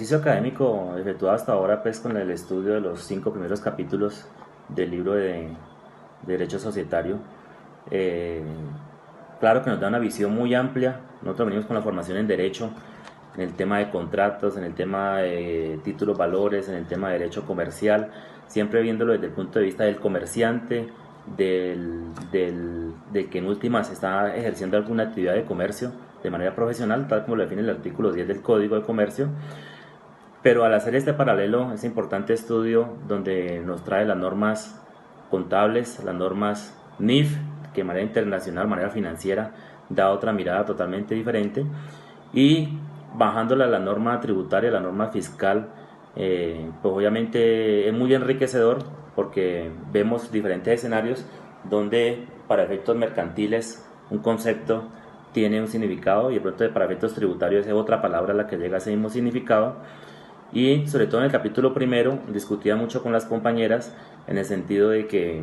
Ejercicio académico efectuado hasta ahora pues con el estudio de los 5 primeros capítulos del libro de Derecho Societario. eh, claro que nos da una visión muy amplia. Nosotros venimos con la formación en Derecho, en el tema de contratos, en el tema de títulos valores, en el tema de Derecho Comercial, siempre viéndolo desde el punto de vista del comerciante, del que en últimas está ejerciendo alguna actividad de comercio de manera profesional, tal como lo define el artículo 10 del Código de Comercio. Pero al hacer este paralelo, este importante estudio donde nos trae las normas contables, las normas NIF, que de manera internacional, de manera financiera, da otra mirada totalmente diferente, y bajándola a la norma tributaria, la norma fiscal, pues obviamente es muy enriquecedor porque vemos diferentes escenarios donde para efectos mercantiles un concepto tiene un significado y de pronto para efectos tributarios es otra palabra la que llega a ese mismo significado. Y sobre todo en el capítulo primero discutía mucho con las compañeras en el sentido de que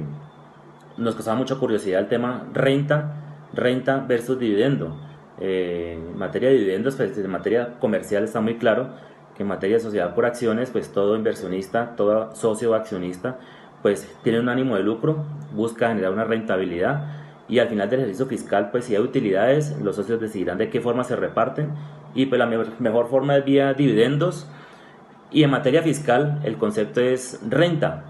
nos causaba mucha curiosidad el tema renta versus dividendo. En materia de dividendos, pues en materia comercial está muy claro que en materia de sociedad por acciones, pues todo inversionista, todo socio o accionista, pues tiene un ánimo de lucro, busca generar una rentabilidad y al final del ejercicio fiscal, pues si hay utilidades, los socios decidirán de qué forma se reparten y pues la mejor forma es vía dividendos. Y en materia fiscal, el concepto es renta.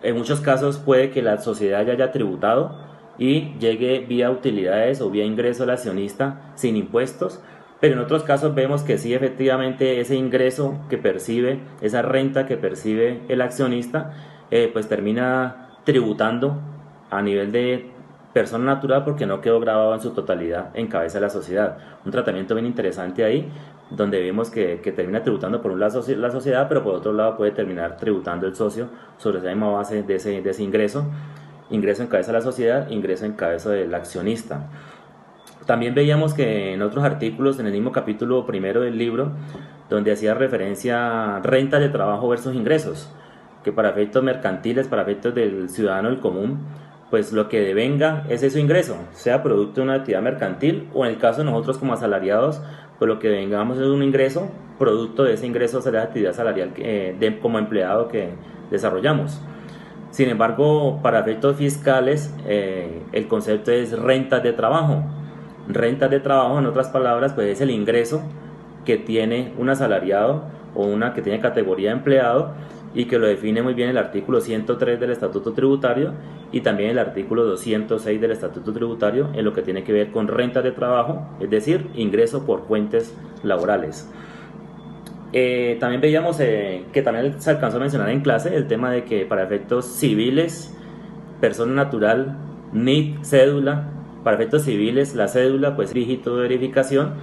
En muchos casos puede que la sociedad ya haya tributado y llegue vía utilidades o vía ingreso al accionista sin impuestos, pero en otros casos vemos que sí, efectivamente, ese ingreso que percibe, esa renta que percibe el accionista, pues termina tributando a nivel de persona natural porque no quedó grabado en su totalidad en cabeza de la sociedad. Un tratamiento bien interesante ahí, donde vemos que termina tributando por un lado la sociedad, pero por otro lado puede terminar tributando el socio sobre esa misma base de ese ingreso en cabeza de la sociedad, ingreso en cabeza del accionista. También veíamos que en otros artículos, en el mismo capítulo primero del libro, donde hacía referencia a renta de trabajo versus ingresos, que para efectos mercantiles, para efectos del ciudadano del común, pues lo que devenga es su ingreso, sea producto de una actividad mercantil o en el caso de nosotros como asalariados, pues lo que vengamos es un ingreso, producto de ese ingreso será la actividad salarial como empleado que desarrollamos. Sin embargo, para efectos fiscales, el concepto es rentas de trabajo. Rentas de trabajo, en otras palabras, pues es el ingreso que tiene un asalariado o una que tiene categoría de empleado y que lo define muy bien el artículo 103 del Estatuto Tributario y también el artículo 206 del Estatuto Tributario en lo que tiene que ver con rentas de trabajo, es decir, ingreso por fuentes laborales. También veíamos que también se alcanzó a mencionar en clase el tema de que para efectos civiles, persona natural, NIT, cédula, para efectos civiles la cédula pues dígito de verificación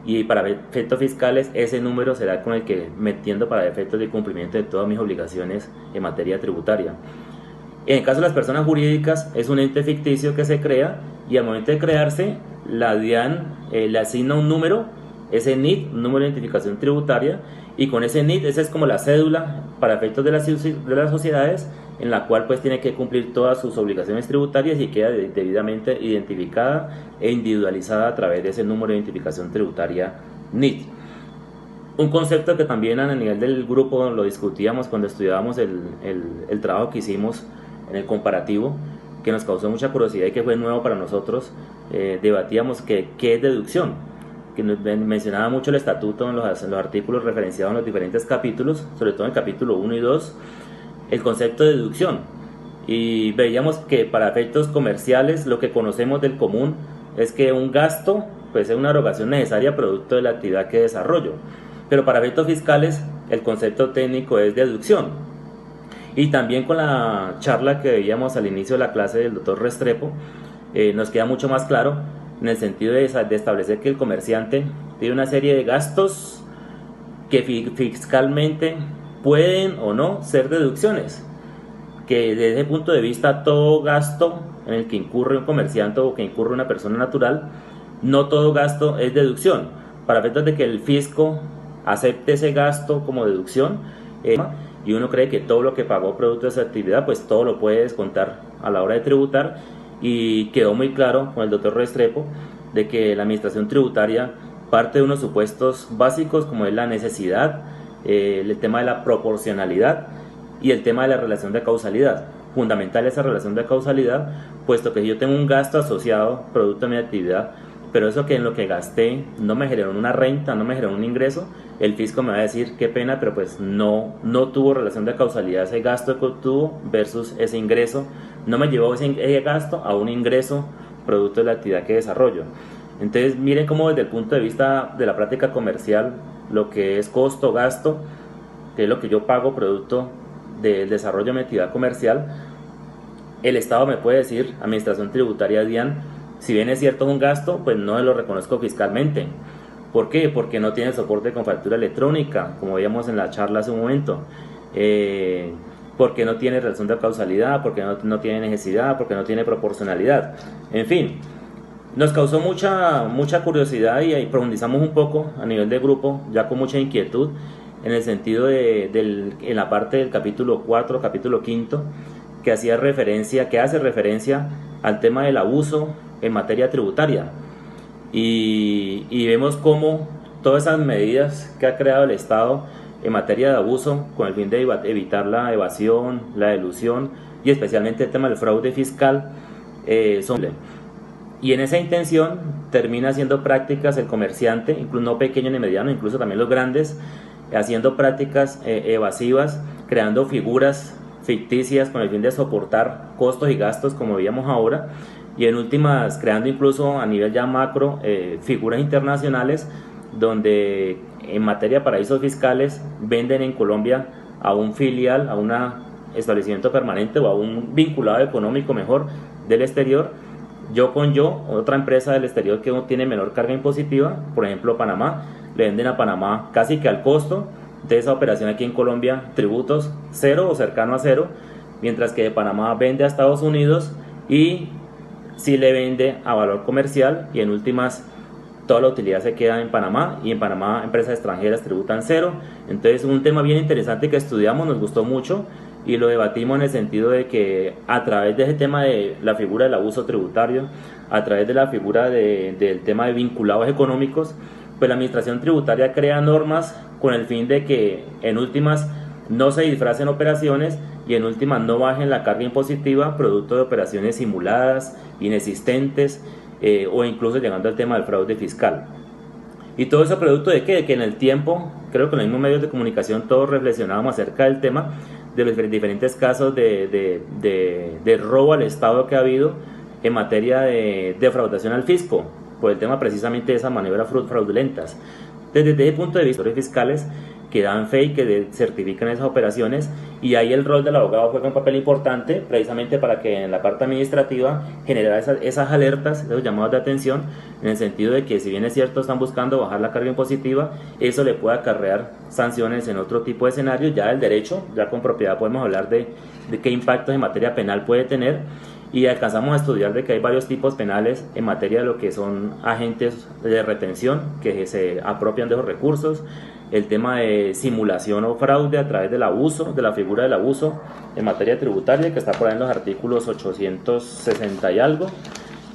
y para efectos fiscales ese número será con el que me entiendo para efectos de cumplimiento de todas mis obligaciones en materia tributaria. En el caso de las personas jurídicas es un ente ficticio que se crea y al momento de crearse la DIAN le asigna un número, ese NIT, un número de identificación tributaria, y con ese NIT, esa es como la cédula para efectos de las sociedades, en la cual pues tiene que cumplir todas sus obligaciones tributarias y queda debidamente identificada e individualizada a través de ese número de identificación tributaria NIT. Un concepto que también a nivel del grupo lo discutíamos cuando estudiábamos el trabajo que hicimos en el comparativo, que nos causó mucha curiosidad y que fue nuevo para nosotros. Debatíamos qué es deducción, que nos mencionaba mucho el estatuto en los artículos referenciados en los diferentes capítulos, sobre todo en el capítulo 1 y 2, el concepto de deducción. Y veíamos que para efectos comerciales lo que conocemos del común es que un gasto pues es una erogación necesaria producto de la actividad que desarrollo, pero para efectos fiscales el concepto técnico es deducción. Y también con la charla que veíamos al inicio de la clase del doctor Restrepo, nos queda mucho más claro en el sentido de establecer que el comerciante tiene una serie de gastos que fiscalmente pueden o no ser deducciones, que desde ese punto de vista todo gasto en el que incurre un comerciante o que incurre una persona natural, no todo gasto es deducción. Para efectos de que el fisco acepte ese gasto como deducción, y uno cree que todo lo que pagó producto de esa actividad, pues todo lo puede descontar a la hora de tributar, y quedó muy claro con el doctor Restrepo de que la administración tributaria parte de unos supuestos básicos como es la necesidad, el tema de la proporcionalidad y el tema de la relación de causalidad. Fundamental esa relación de causalidad, puesto que yo tengo un gasto asociado producto de mi actividad, pero eso que en lo que gasté no me generó una renta, no me generó un ingreso, el fisco me va a decir qué pena, pero pues no tuvo relación de causalidad ese gasto que obtuvo versus ese ingreso, no me llevó ese gasto a un ingreso producto de la actividad que desarrollo. Entonces miren cómo desde el punto de vista de la práctica comercial, lo que es costo, gasto, que es lo que yo pago producto del desarrollo de mi actividad comercial, el Estado me puede decir, Administración Tributaria DIAN, si bien es cierto es un gasto, pues no lo reconozco fiscalmente. ¿Por qué? Porque no tiene soporte con factura electrónica, como veíamos en la charla hace un momento. Porque no tiene relación de causalidad, porque no tiene necesidad, porque no tiene proporcionalidad. En fin, nos causó mucha curiosidad y ahí profundizamos un poco a nivel de grupo, ya con mucha inquietud, en el sentido en la parte del capítulo 4, capítulo 5, que hace referencia al tema del abuso en materia tributaria. Y vemos cómo todas esas medidas que ha creado el Estado en materia de abuso con el fin de evitar la evasión, la elusión y especialmente el tema del fraude fiscal son... Y en esa intención termina haciendo prácticas el comerciante, incluso no pequeño ni mediano, incluso también los grandes, haciendo prácticas evasivas, creando figuras ficticias con el fin de soportar costos y gastos como veíamos ahora, y en últimas creando incluso a nivel ya macro figuras internacionales donde en materia de paraísos fiscales venden en Colombia a un filial, a un establecimiento permanente o a un vinculado económico mejor del exterior, otra empresa del exterior que tiene menor carga impositiva, por ejemplo Panamá, le venden a Panamá casi que al costo de esa operación aquí en Colombia, tributos cero o cercano a cero, mientras que de Panamá vende a Estados Unidos y sí le vende a valor comercial y en últimas toda la utilidad se queda en Panamá y en Panamá empresas extranjeras tributan cero. Entonces un tema bien interesante que estudiamos, nos gustó mucho y lo debatimos en el sentido de que a través de ese tema de la figura del abuso tributario, a través de la figura del tema de vinculados económicos, pues la administración tributaria crea normas con el fin de que en últimas no se disfracen operaciones y en últimas no bajen la carga impositiva producto de operaciones simuladas, inexistentes o incluso llegando al tema del fraude fiscal. Y todo eso producto de que en el tiempo, creo que en los mismos medios de comunicación todos reflexionábamos acerca del tema de los diferentes casos de robo al Estado que ha habido en materia de defraudación al fisco, por el tema precisamente de esas maniobras fraudulentas. Desde ese punto de vista, los fiscales que dan fe y que certifican esas operaciones, y ahí el rol del abogado juega un papel importante precisamente para que en la parte administrativa generara esas alertas, esos llamados de atención, en el sentido de que si bien es cierto están buscando bajar la carga impositiva, eso le puede acarrear sanciones en otro tipo de escenarios. Ya del derecho, ya con propiedad podemos hablar de qué impactos en materia penal puede tener, y alcanzamos a estudiar de que hay varios tipos penales en materia de lo que son agentes de retención que se apropian de los recursos, el tema de simulación o fraude a través del abuso, de la figura del abuso en materia tributaria, que está por ahí en los artículos 860 y algo,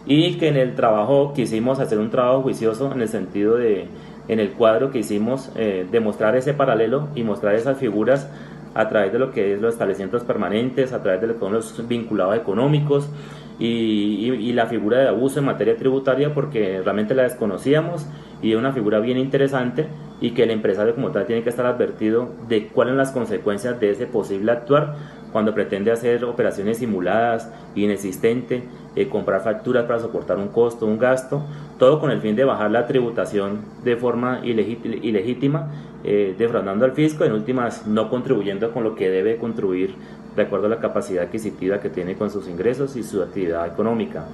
y que en el trabajo quisimos hacer un trabajo juicioso en el sentido de, en el cuadro que hicimos, demostrar ese paralelo y mostrar esas figuras a través de lo que es los establecimientos permanentes, a través de lo que son los vinculados económicos y la figura de abuso en materia tributaria, porque realmente la desconocíamos y es una figura bien interesante y que el empresario como tal tiene que estar advertido de cuáles son las consecuencias de ese posible actuar cuando pretende hacer operaciones simuladas, inexistentes, comprar facturas para soportar un costo, un gasto, todo con el fin de bajar la tributación de forma ilegítima, defraudando al fisco, en últimas no contribuyendo con lo que debe contribuir de acuerdo a la capacidad adquisitiva que tiene con sus ingresos y su actividad económica.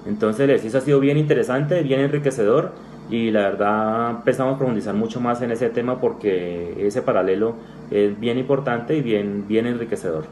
Entonces el ejercicio ha sido bien interesante, bien enriquecedor, y la verdad empezamos a profundizar mucho más en ese tema porque ese paralelo es bien importante y bien enriquecedor.